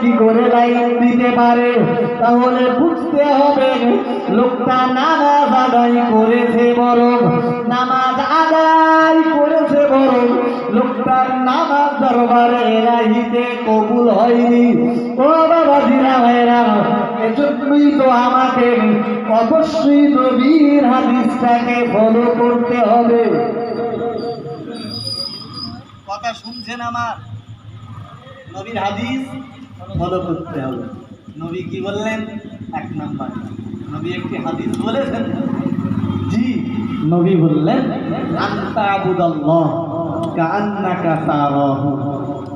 কি করে লাইন দিতে পারে? তাহলে বুঝতে হবে লোকটা নামাজ আদায় করেছে, বরং নামাজ আদায় করেছে বরং লোকটার নামাজ দরবারে এলাহিতে কবুল হয়নি। ও বাবাজিরা ভাইরা, এজন্যই তো আমাকে অবশ্যই নবীর হাদিসটাকে ফলো করতে হবে। কথা শুনছেন আমার? নবীর হাদিস ফলো করতে হবে। নবী কি বললেন? এক নাম্বার, নবী একটি হাদিস বলেছেন। জি, নবী বললেন আনতা আবুদাল্লাহ কাআন্নাকা তারাহু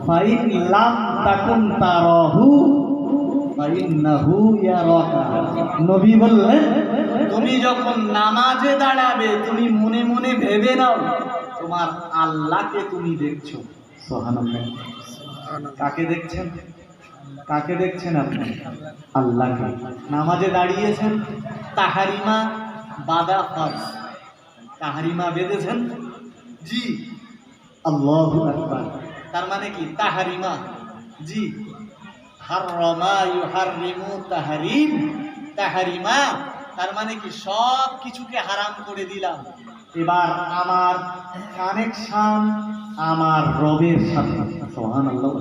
ফাইন লাম তাকুন তারাহু ফাইন্নাহু ইয়ারাকা। নবী বললেন তুমি যখন নামাজে দাঁড়াবে তুমি মনে মনে ভেবে নাও তোমার আল্লাহকে তুমি দেখছো। সুবহানাল্লাহ। কাকে দেখছেন? কাকে দেখছেন আপনি? আল্লাহকে। নামাজে দাঁড়িয়েছেন, তাহারিমা বাদা ফরজ, তাহারিমা বেঁধেছেন। জি, আল্লাহু আকবার। তার মানে কি? তাহারিমা। জি, হাররামা ইউহাররিমু তাহরিম, তাহারিমা তার মানে কি? সব কিছুকে হারাম করে দিলাম। এবার আমার কানেকশন আমার রবের সাথে। সুবহানাল্লাহ।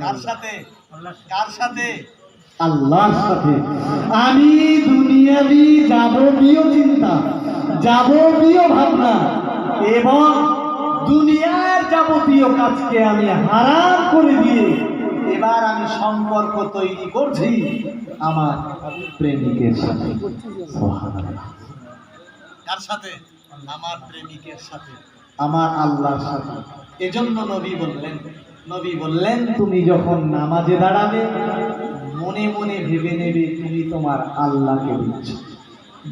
কার সাথে? কার সাথে? আল্লাহর সাথে। আমি দুনিয়াবি যাবতীয় চিন্তা, যাবতীয় ভাবনা এবং দুনিয়ার যাবতীয় কাজকে আমি হারাম করে দিয়ে এবার আমি সম্পর্ক তৈরি করছি আমার প্রেমিকের সাথে। সুবহানাল্লাহ। কার সাথে? আমার প্রেমিকের সাথে, আমার আল্লাহর সাথে। এজন্য নবী বললেন তুমি যখন নামাজে দাঁড়াবে মনে মনে ভেবে নেবে তুমি তোমার আল্লাহকে দেখছো।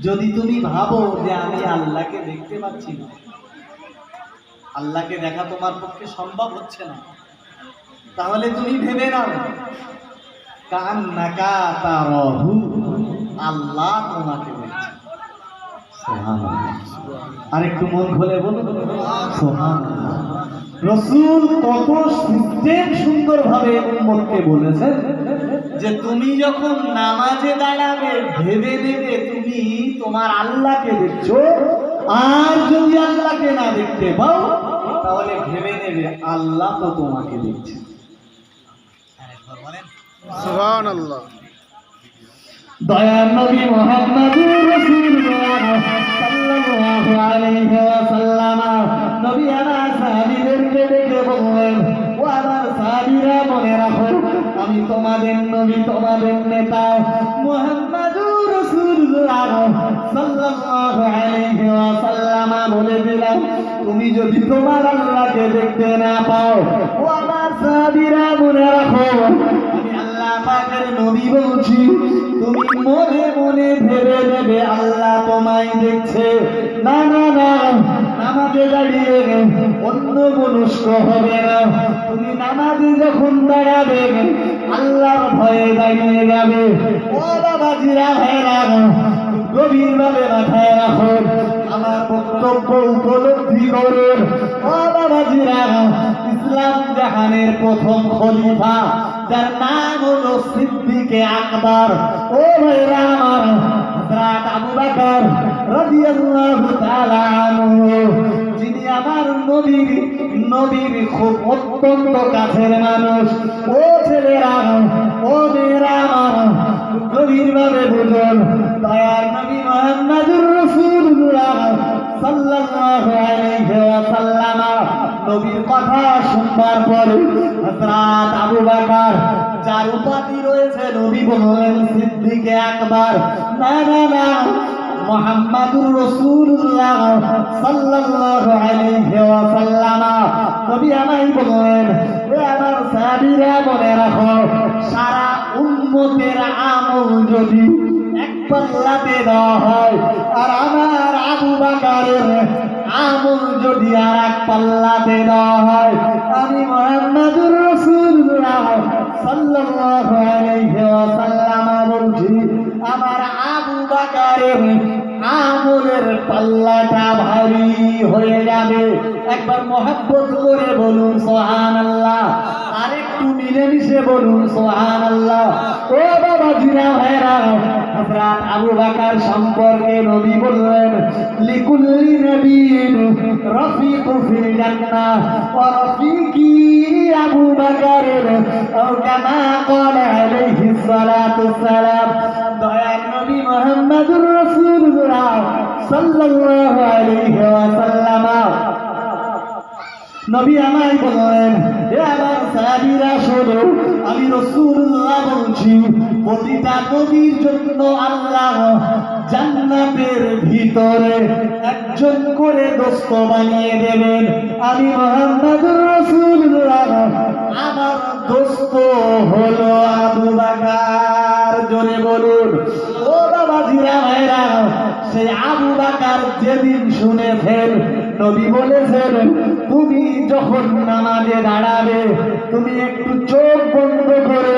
যদি তুমি ভাবো যে আমি আল্লাহকে দেখতে পাচ্ছি না, আল্লাহকে দেখা তোমার পক্ষে সম্ভব হচ্ছে না, তাহলে তুমি ভেবে নাও কান্নাকা তারাহু, আল্লাহ তোমাকে দেখছে। সুবহানাল্লাহ। আর একটু মন খুলে বলুন সুবহানাল্লাহ। রাসূল কত সিস্টেম সুন্দরভাবে উম্মতকে বলেছেন যে তুমি যখন নামাজে দাঁড়াবে ভেবে নেবে তুমি তোমার আল্লাহকে দেখছো, আর যদি আল্লাহকে না দেখতে পাও তাহলে ভেবে নেবে আল্লাহ তো তোমাকে দেখছে। সুবহানাল্লাহ। দয়ার নবী মুহাম্মদুর রাসূলুল্লাহ সাল্লাল্লাহু আলাইহি ওয়াসাল্লাম নবী আমার সাহাবীদেরকে ডেকে বললেন, ও আমার সাহাবীরা মনে রাখো আমি তোমাদের নবী, তোমাদের নেতা মুহাম্মদুর রাসূলুল্লাহ সাল্লাল্লাহু আলাইহি ওয়াসাল্লাম বলে দিলাম তুমি যদি তোমার আল্লাহকে দেখতে না পাও, ও আমার সাহাবীরা মনে রাখো আমি আল্লাহ পাকের নবী বলছি তুমি মনে মনে ভেবে নেবে আল্লাহ তোমায় দেখছে। না না না, নামাজে দাঁড়িয়ে অন্য মনস্ক হবে না। তুমি নামাজে যখন দাঁড়াবে আল্লাহর ভয়ে দাঁড়িয়ে যাবে। ও বাবাজিরা ভাইরা, গভীরভাবে মাথায় রাখো, আমার বক্তব্য উপলব্ধি করুন। ও বাবাজিরা, ইসলাম জাহানের প্রথম খলিফা যার নাম হলো সিদ্দিকে আকবর, ও ভাইরা আমার, হযরত আবু বকর রাদিয়াল্লাহু তাআলা আনহু, যিনি আমার নবীর খুব অত্যন্ত কাছের মানুষ। ও ছেলেরা, ও মেয়েরা আমার, গভীরভাবে বুঝুন, দয়ার নবী মুহাম্মদুর রাসূলুল্লাহ সাল্লাল্লাহু আলাইহি ওয়াসাল্লাম নবীর কথা শুনবার পরে হযরত আবু বকর যার উপাধি রয়েছে নবী বললেন সিদ্দিকে আকবর। না না না, মুহাম্মদুর রাসূলুল্লাহ সাল্লাল্লাহু আলাইহি ওয়াসাল্লাম নবী আমায় বললেন, হে আমার সাহাবীরা মনে রাখো সারা উম্মতের আমল যদি এক পাল্লাতে দেওয়া হয় আর আমার আবু বকরের আমল যদি আর এক পাল্লাতে দেওয়া হয়, আমি মুহাম্মদুর রাসূলুল্লাহ সাল্লাল্লাহু আলাইহি ওয়াসাল্লাম বলছি আমার আবু বকরের আমলের পাল্লাটা ভারী হয়ে যাবে। একবার মহব্বত করে বলুন সুবহানাল্লাহ। আরেকটু মিলেমিশে বলুন সুবহানাল্লাহ। ও বাবা জিরা ভাইরা, হযরত আবু বকর সম্পর্কে নবী বললেন, লিকুল্লি নবিয়্যিন রাফিকু ফিল জান্নাহ ওয়া রাফিকি আবু বকর আও কামা ক্বালা আলাইহিস সালাতু সালাম। দয়ার নবী মুহাম্মদুর রাসূলুল্লাহ সাল্লাল্লাহু আলাইহি ওয়াসাল্লাম নবী আমায় বললেন, হে আমার সাহাবীরা শোনো, আমি রাসূলুল্লাহ বলছি, প্রতিটা নবীর জন্য আল্লাহ জান্নাতের ভিতরে একজন করে দোস্ত বানিয়ে দেবেন। আমি মুহাম্মদুর রাসূলুল্লাহ, আমার দোস্ত হলো আবু বকর। জোরে বলুন। ও বাবা জিরা ভাইরা, সেই আবু বকর যেদিন শুনেছেন নবী বলেছেন, তুমি যখন নামাজে দাঁড়াবে তুমি একটু চোখ বন্ধ করে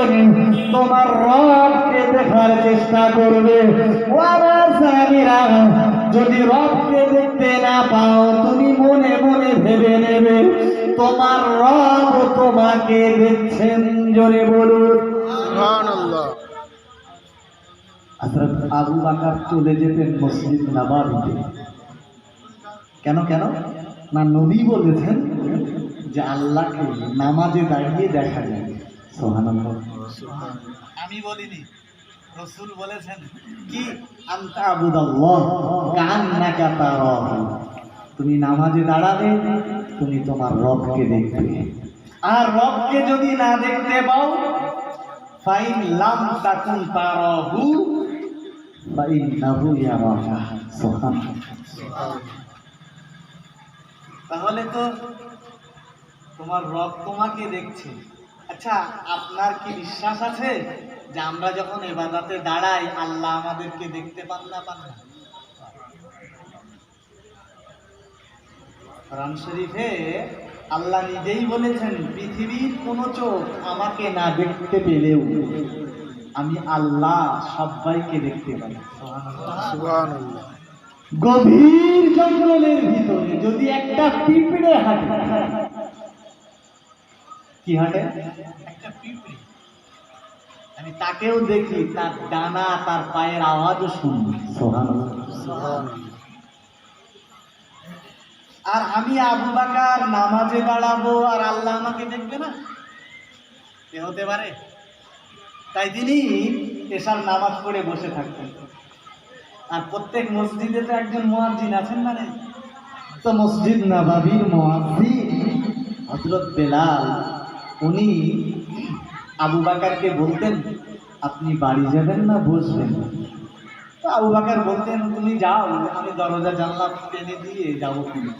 তোমার রবকে দেখার চেষ্টা করবে। ও আমার সাহাবীরা, যদি রবকে দেখতে না পাও তুমি মনে মনে ভেবে নেবে তোমার রব তোমাকে দেখছেন। জোরে বলুন সুবহানাল্লাহ। হযরত আবু বকর চলে যেতেন মসজিদ নববীতে। কেন কেন না, নবী বলেছেন যে আল্লাহকে নামাজে দাঁড়িয়ে দেখা যায়। সুবহানাল্লাহ। আমি বলিনি, রাসূল বলেছেন কি, আনতা আবুদাল্লাহ কান্নাকা তারাহু, তুমি নামাজে দাঁড়াবে তুমি তোমার রবকে দেখবে। আর রবকে যদি না দেখতে পাও, ফাইন লাম তাকুন তারাহু ফাইন্নাহু ইয়ারাকা। সুবহানাল্লাহ। তাহলে তো তোমার রব তোমাকে দেখছে। আচ্ছা, আপনার কি বিশ্বাস আছে যে আমরা যখন ইবাদতে দাঁড়াই আল্লাহ আমাদেরকে দেখতে পান না? কোরআন শরীফে আল্লাহ নিজেই বলেছেন, পৃথিবীর কোনো চোখ আমাকে না দেখতে পেলেও আমি আল্লাহ সবাইকে দেখতে পাই। সুবহানাল্লাহ। গভীর জঙ্গলের ভিতরে যদি একটা পিঁপড়ে হাঁটে, কি হাঁটে? একটা পিঁপড়ে, আমি তাকেও দেখি, তার ডানা তার পায়ের আওয়াজও শুনি। সুবহানাল্লাহ। আর আমি আবু বকর নামাজে দাঁড়াবো আর আল্লাহ আমাকে দেখবে না? এ হতে পারে? তাই তিনি এশার নামাজ পড়ে বসে থাকতেন। আর প্রত্যেক মসজিদে তো একজন মুয়াজ্জিন আছেন না? নেই তো মসজিদ নববীর মুয়াজ্জিন হযরত বেলাল, উনি আবু বকরকে বলতেন, আপনি বাড়ি যাবেন না বসবেন? তো আবু বকর বলতেন, তুমি যাও, আমি দরজা জানলা টেনে দিয়ে যাবো। তুমি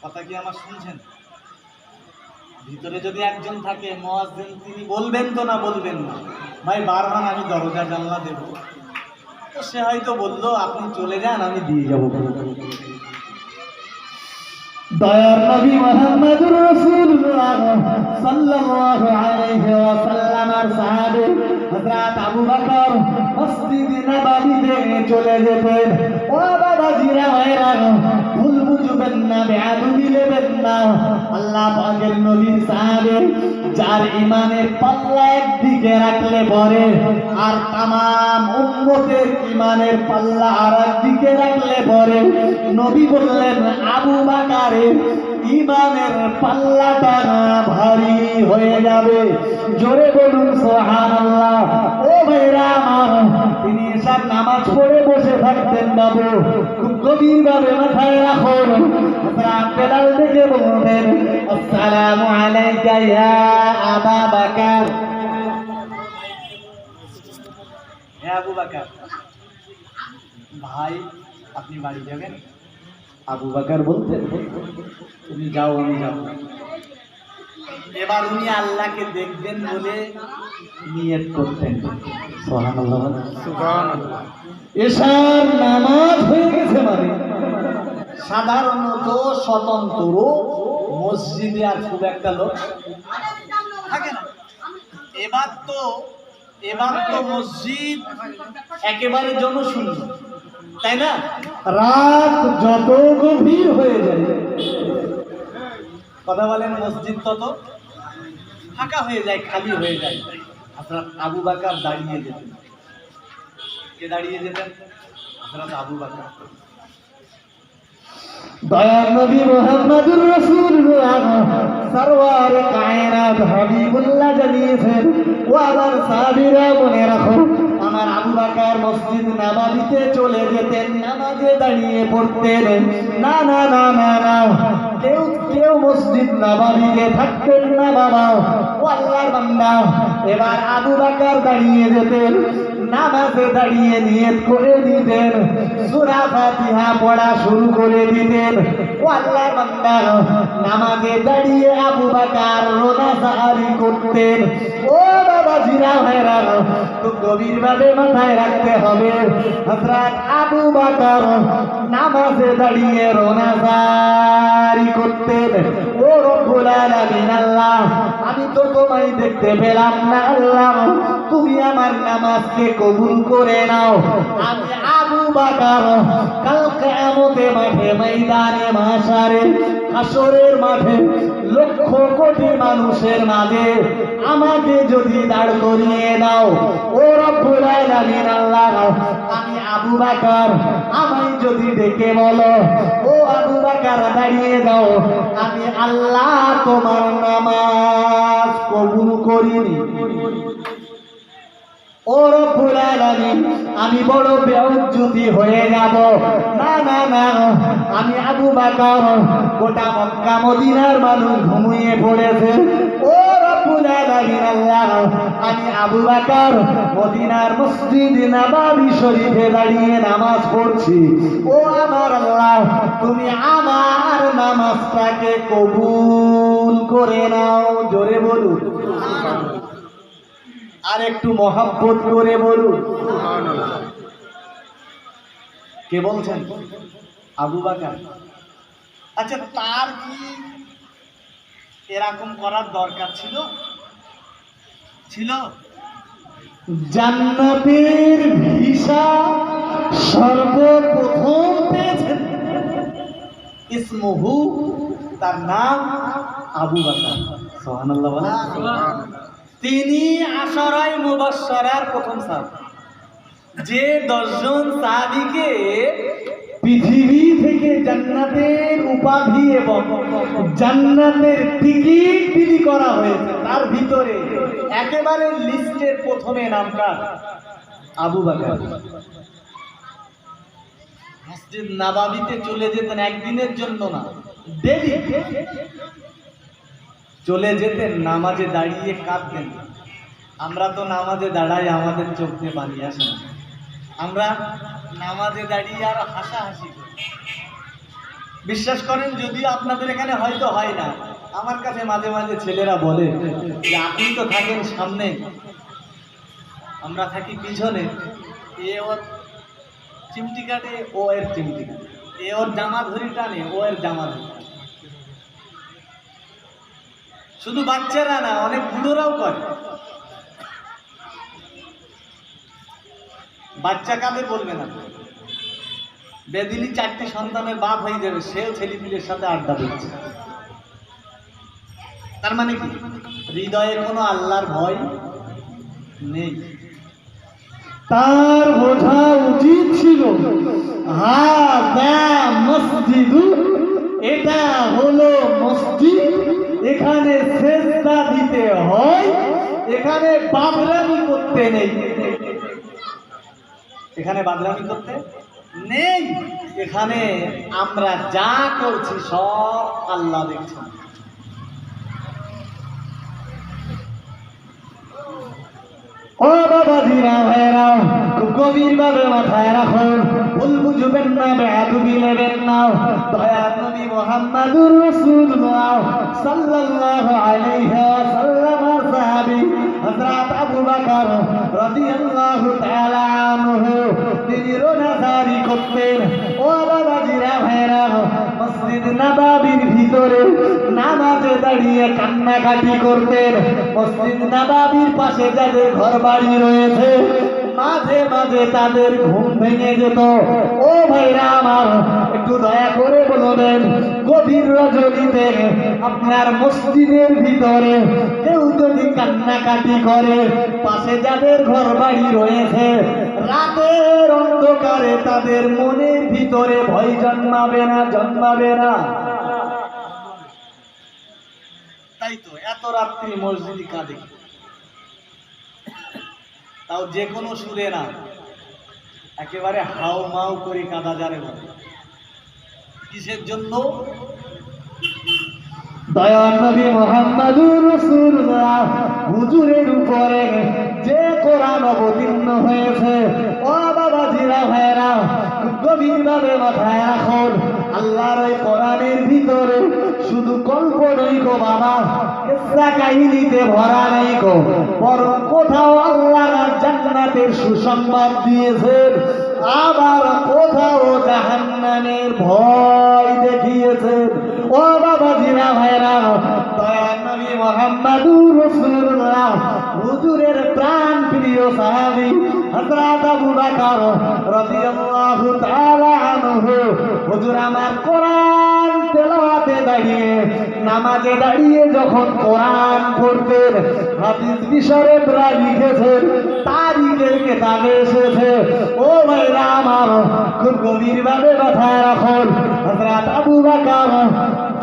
কথা কি আমার শুনছেন? ভিতরে যদি একজন থাকে মুয়াজ্জিন, তিনি বলবেন তো না বলবেন না, ভাই বারবার আমি দরজা জানলা দেব? তো সে হয়তো বললো, আপনি চলে যান, আমি দিয়ে যাবো। দয়ার নবী মুহাম্মদুর রাসূলুল্লাহ সাল্লাল্লাহু আলাইহি ওয়াসাল্লামের সাহাবী হযরত আবু বকর মসজিদ নববীতে চলে যেতেন। ও বাবা জিরা ভাইরা, ভুল বুঝবেন না, বেয়াদবি নেবেন না। আল্লাহ পাকের নবীর সাহাবী, যার ইমানের পাল্লা একদিকে রাখলে পরে আর তামাম উম্মতের ইমানের পাল্লা আর একদিকে রাখলে পরে, নবী বললেন আবু বকরের ইমানের পাল্লাটা ভারী হয়ে যাবে। জোরে বলুন সুবহানাল্লাহ। ও ভাইরা আমার, তিনি এসব নামাজ পড়ে বসে থাকতেন বাবু, খুব গভীর ভাবে মাথায় রাখুন। হযরত বেলাল থেকে বলতেন, আসসালামু আলাইকা ইয়া আবা বকর। হে আবু বকর, ভাই আপনি বাড়ি যাবেন? আবু বকর বলতেন, তুমি যাও, আমি যাব। এবার উনি আল্লাহকে দেখবেন বলে নিয়ত করতেন। সুবহানাল্লাহ। সুবহানাল্লাহ। এশার নামাজ হয়ে গেছে মানে সাধারণত স্বতন্ত্র মসজিদে আর খুব একটা লোক থাকে না। এবার তো মসজিদ একেবারে জনশূন্য, তাই না? রাত যত গভীর হয়ে যায় কথা বলেন, মসজিদ তত ফাঁকা হয়ে যায়, খালি হয়ে যায়। হযরত আবু বকর দাঁড়িয়ে যেতেন। কে দাঁড়িয়ে যেতেন? হযরত আবু বকর। দয়ার নবী মুহাম্মদুর রাসূলুল্লাহ সরওয়ার কায়নাত হাবিবুল্লাহ জানিয়েছেন, ও আমার সাহাবীরা মনে রাখো, আমার আবু বকর মসজিদ নববীতে চলে যেতেন, নামাজে দাঁড়িয়ে পড়তেন। না না না না না, কেউ মসজিদ নববীতে থাকতেন না বাবা। ও আল্লাহর বান্দা, এবার আবু বকর দাঁড়িয়ে যেতেন, নামাজে দাঁড়িয়ে নিয়ত করে দিতেন, সূরা ফাতিহা পড়া শুরু করে দিতেন। ও আল্লাহর বান্দা, নামাজে দাঁড়িয়ে আবু বকর রোনাজারি করতেন। ও বাবা জিরা ভাইরা, খুব গভীরভাবে মাথায় রাখতে হবে, হযরত আবু বকর নামাজে দাঁড়িয়ে রোনাজারি করতেন। ও রব্বুল আলামিন, আল্লাহ আমি তো তোমায় দেখতে পেলাম না, আল্লাহ তুমি আমার নামাজকে কবুল করে নাও। আমি আবু বকর কাল কিয়ামতের মাঠে, ময়দানে মাশারে, হাসরের মাঠে লক্ষ কোটি মানুষের মাঝে আমাকে যদি দাঁড় করিয়ে দাও, ও রব্বুল আলামিন, আল্লাহ আমি আবু বকর, আমায় যদি ডেকে বলো, ও আবু বকর দাঁড়িয়ে দাও, আমি আল্লাহ তোমার নামাজ কবুল করিনি। ও রব্বুল আলামিন, আমি বড় বেউজ্জতি হয়ে যাব। না না না, আমি আবু বকর, গোটা মক্কা মদিনার মানুষ ঘুমিয়ে পড়েছে। ও রব্বুল আলামিন, আল্লাহ আমি আবু বকর মদিনার মসজিদ নববী শরীফে দাঁড়িয়ে নামাজ পড়ছি। ও আমার আল্লাহ, তুমি আমার নামাজটাকে কবুল করে নাও। জোরে বলুন, আর একটু মহব্বত করে বলুন। সুবহানাল্লাহ। কে বলছেন? আবু বকর। আচ্ছা, তার কি এরকম করার দরকার ছিল? ছিল? জান্নাতের ভিসা সর্বপ্রথম পেয়েছেন, ইসমুহু, তার নাম আবু বকর। সুবহানাল্লাহ বলেন। সুবহানাল্লাহ। তিনি আশরায়ে মুবাশশারার প্রথম সাহাবী, যে 10 জন সাহাবীকে পৃথিবী থেকে জান্নাতের উপাধি এবং জান্নাতের টিকিট বিলি করা হয়েছে, তার ভিতরে একেবারে লিস্টের প্রথমে নামটা আবু বকর। মসজিদ নববীতে চলে যেতেন, একদিনের জন্য না, ডেইলি চলে যেতেন, নামাজে দাঁড়িয়ে কাঁদতেন। আমরা তো নামাজে দাঁড়াই, আমাদের চোখ দিয়ে পানি আসে না, আমরা নামাজে দাঁড়িয়ে আর হাসাহাসি করি। বিশ্বাস করেন, যদিও আপনাদের এখানে হয়তো হয় না, আমার কাছে মাঝে মাঝে ছেলেরা বলে যে আপনি তো থাকেন সামনে, আমরা থাকি পিছনে, এ ওর চিমটি কাটে, ও এর চিমটি কাটে, এ ওর জামা ধরি টানে, ও এর জামা ধরি টানে। শুধু বাচ্চারা না, অনেক বুড়োরাও করে। বাচ্চা কাদের বলবে না, বেদিলি 4টি সন্তানের বাপ হয়ে যাবে, সেও ছেলেপিলের সাথে আড্ডা দিচ্ছে। তার মানে কি, হৃদয়ে কোনো আল্লাহর ভয় নেই। তার বোঝা উচিত ছিল, হাদা মসজিদু, এটা হলো মসজিদ, এখানে সেজদা দিতে হয়, এখানে বাদরামি করতে নেই। এখানে বাদরামি করতে নেই, এখানে আমরা যা করছি সব আল্লাহ দেখছেন। ও বাবা জিরা ভাইরা, খুব গভীর ভাবে মাথায় রাখুন, ভুল বুঝবেন না, বেয়াদবি নেবেন না। দয়ার নবী মুহাম্মদুর রাসূলুল্লাহ সাল্লাল্লাহু আলাইহি ওয়াসাল্লাম সাহাবী হযরত আবু বকর রাদিয়াল্লাহু তাআলা আনহু, তিনি রোনাজারি করতেন। ও বাবা জিরা ভাইরা, মসজিদ নববীর ভিতরে ভিতরে নামাজে দাঁড়িয়ে কান্নাকাটি করতেন। মসজিদ নববীর পাশে যাদের ঘর বাড়ি রয়েছে মাঝে মাঝে তাদের ঘুম ভেঙে যেত। ও ভাইরা আমার, একটু দয়া করে বলবেন, গভীর রজনীতে আপনার মসজিদের ভিতরে কেউ যদি কান্নাকাটি করে, পাশে যাদের ঘর বাড়ি রয়েছে রাতের অন্ধকারে তাদের মনের ভিতরে ভয় জন্মাবে না? জন্মাবে না? তাই তো এত রাত্রি মসজিদে কাঁদে, তাও যে কোনো সুরে না, একেবারে হাও মাও করে কাঁদা যারে বলে। কিসের জন্য? দয়ার নবী মুহাম্মদুর রাসূলুল্লাহ হুজুরের উপরে যে কোরআন অবতীর্ণ হয়েছে, ও বাবাজিরা ভাইরা গভীরভাবে মাথায় রাখুন, আল্লাহর ওই কোরআনের ভিতরে শুধু গল্প নয় গো বাবা, কিসসা কাহিনীতে ভরা নেই গো, বরং কোথাও আল্লাহ জান্নাতের সুসংবাদ দিয়েছেন, আবার কোথাও জাহান্নামের ভয় দেখিয়েছেন। ও বাবাজিরা ভাইরা, দয়ার নবী মুহাম্মদুর রাসূলুল্লাহ হুজুরের প্রাণ প্রিয় সাহাবী হযরত আবু বকর রাদিয়াল্লাহু তাআলা আনহু হুজুর আমার কোরআন তেলাওয়াতে দাঁড়িয়ে, নামাজে দাঁড়িয়ে যখন কোরআন পড়তেন, হাদিস বিশারদরা লিখেছেন, তারিখের কিতাবে এসেছে। ও ভাইরা আমার, খুব গভীরভাবে মাথায় রাখুন, হযরত আবু বকর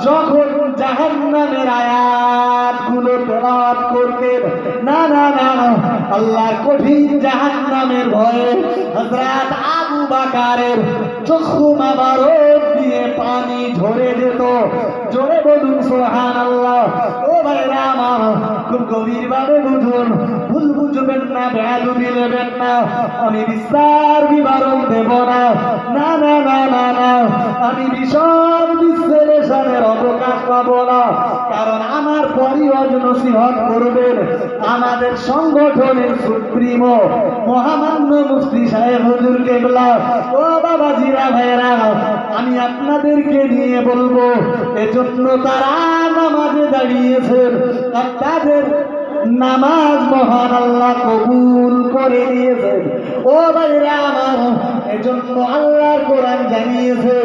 যখন জাহান্নামের আয়াতগুলো তেলাওয়াত করতেন, না না না, আল্লাহর কঠিন জাহান্নামের ভয়ে হযরত আবু বকরের চক্ষু মোবারক দিয়ে পানি ঝরে যেত। জোরে বলুন সুবহানাল্লাহ। ও ভাইরা আমার, খুব গভীরভাবে বুঝুন, ভুল বুঝবেন না, বেয়াদবি নেবেন না, আমি বিস্তার বিবরণ দেব না, না না না না না, আমি বিশাল বিশ্লেষণের অবকাশ পাবো না, কারণ আমার পরিওয়াজ নসিহত করবেন আমাদের সংগঠনের সুপ্রিমো মহামান্য মুফতি সাহেব হুজুর কেবলা। ও বাবাজিরা ভাইরা, আমি আপনাদেরকে নিয়ে বলবো, এজন্য তারা নামাজে দাঁড়িয়েছেন, আর তাদের নামাজ মহান আল্লাহ কবুল করে নিয়েছেন। ও ভাইরা আমার, এজন্য আল্লাহর কোরআন জানিয়েছে,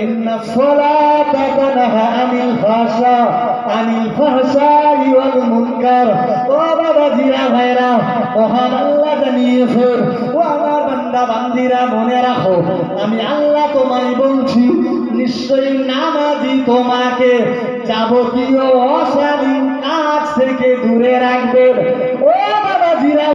ইন্নাস সালাতা তানহা আনিল ফাহশাই ওয়াল মুনকার। ও বাবাজিরা ভাইরা, মহান আল্লাহ জানিয়েছেন, ও আমার বান্দা বান্দিরা মনে রাখো, আমি আল্লাহ তোমায় বলছি, নিশ্চয়ই নামাজি তোমাকে যাবতীয় অশালীন কাজ থেকে দূরে রাখবে। ও বাবাজিরা